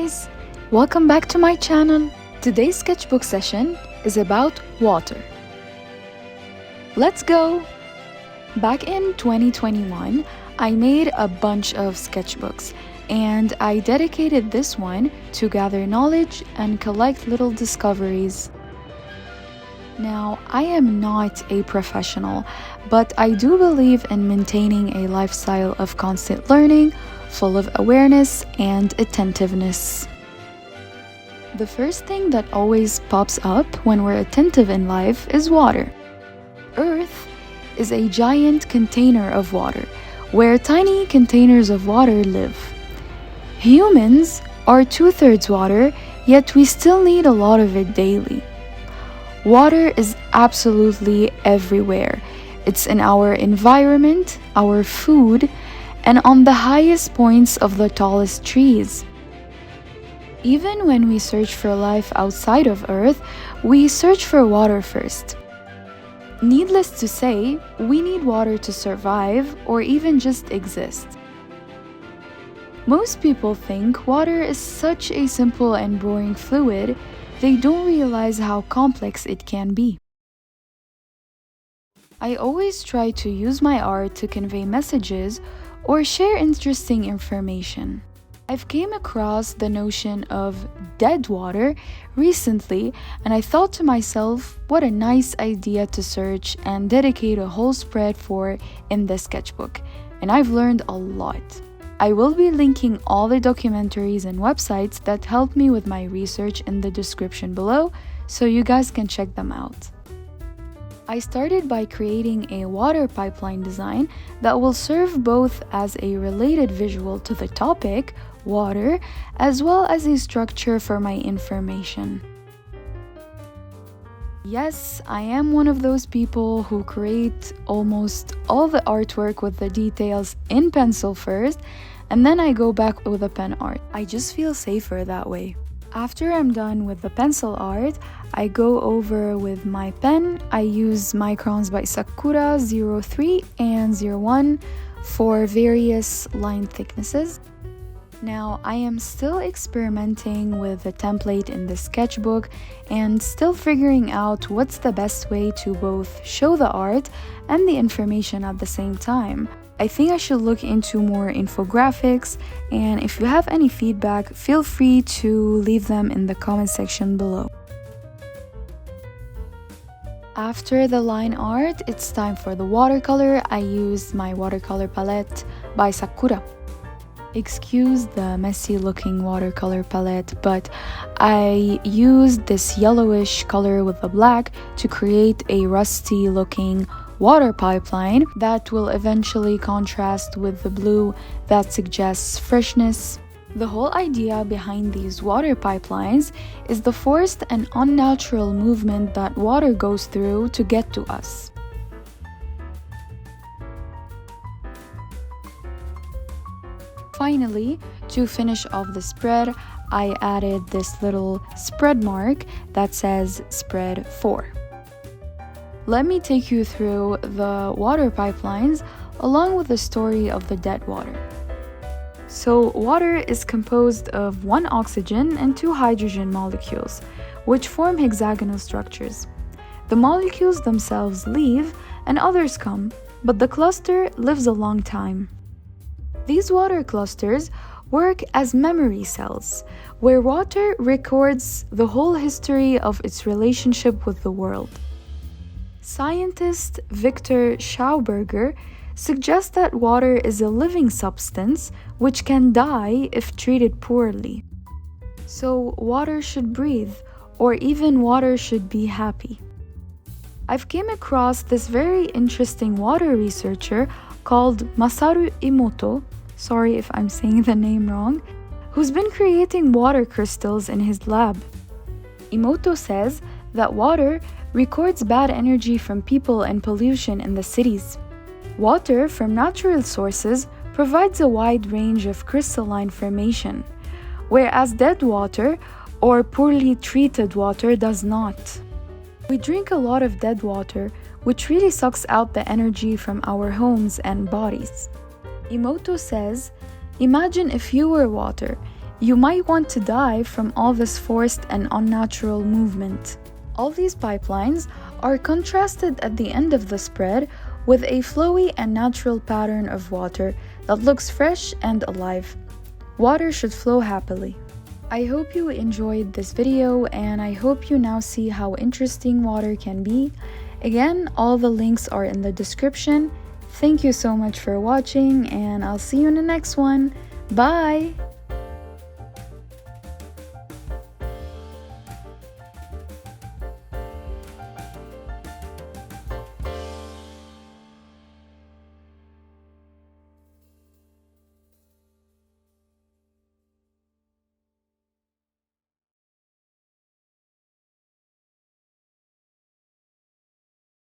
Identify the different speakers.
Speaker 1: guys! Welcome back to my channel. Today's sketchbook session is about water. Let's go! Back in 2021, I made a bunch of sketchbooks and I dedicated this one to gather knowledge and collect little discoveries. Now, I am not a professional, but I do believe in maintaining a lifestyle of constant learning, full of awareness and attentiveness. The first thing that always pops up when we're attentive in life is water. Earth is a giant container of water, where tiny containers of water live. Humans are 2/3 water, yet we still need a lot of it daily. Water is absolutely everywhere. It's in our environment, our food, and on the highest points of the tallest trees. Even when we search for life outside of Earth, we search for water first. Needless to say, we need water to survive or even just exist. Most people think water is such a simple and boring fluid, they don't realize how complex it can be. I always try to use my art to convey messages or share interesting information. I've came across the notion of dead water recently, and I thought to myself, what a nice idea to search and dedicate a whole spread for in the sketchbook, and I've learned a lot. I will be linking all the documentaries and websites that helped me with my research in the description below, so you guys can check them out. I started by creating a water pipeline design that will serve both as a related visual to the topic, water, as well as a structure for my information. Yes, I am one of those people who create almost all the artwork with the details in pencil first, and then I go back with a pen art. I just feel safer that way. After I'm done with the pencil art, I go over with my pen. I use Microns by Sakura 03 and 01 for various line thicknesses. Now, I am still experimenting with the template in the sketchbook and still figuring out what's the best way to both show the art and the information at the same time. I think I should look into more infographics, and if you have any feedback, feel free to leave them in the comment section below. After the line art, it's time for the watercolor. I used my watercolor palette by Sakura. Excuse the messy looking watercolor palette, but I used this yellowish color with the black to create a rusty looking water pipeline that will eventually contrast with the blue that suggests freshness. The whole idea behind these water pipelines is the forced and unnatural movement that water goes through to get to us. Finally, to finish off the spread, I added this little spread mark that says spread 4. Let me take you through the water pipelines along with the story of the dead water. So, water is composed of 1 oxygen and 2 hydrogen molecules, which form hexagonal structures. The molecules themselves leave and others come, but the cluster lives a long time. These water clusters work as memory cells, where water records the whole history of its relationship with the world. Scientist Victor Schauberger suggests that water is a living substance which can die if treated poorly. So water should breathe, or even water should be happy. I've came across this very interesting water researcher called Masaru Emoto, sorry if I'm saying the name wrong, who's been creating water crystals in his lab. Emoto says that water records bad energy from people and pollution in the cities. Water from natural sources provides a wide range of crystalline formation, whereas dead water or poorly treated water does not. We drink a lot of dead water, which really sucks out the energy from our homes and bodies. Emoto says, imagine if you were water. You might want to die from all this forced and unnatural movement. All these pipelines are contrasted at the end of the spread with a flowy and natural pattern of water that looks fresh and alive. Water should flow happily. I hope you enjoyed this video, and I hope you now see how interesting water can be. Again, all the links are in the description. Thank you so much for watching, and I'll see you in the next one. Bye!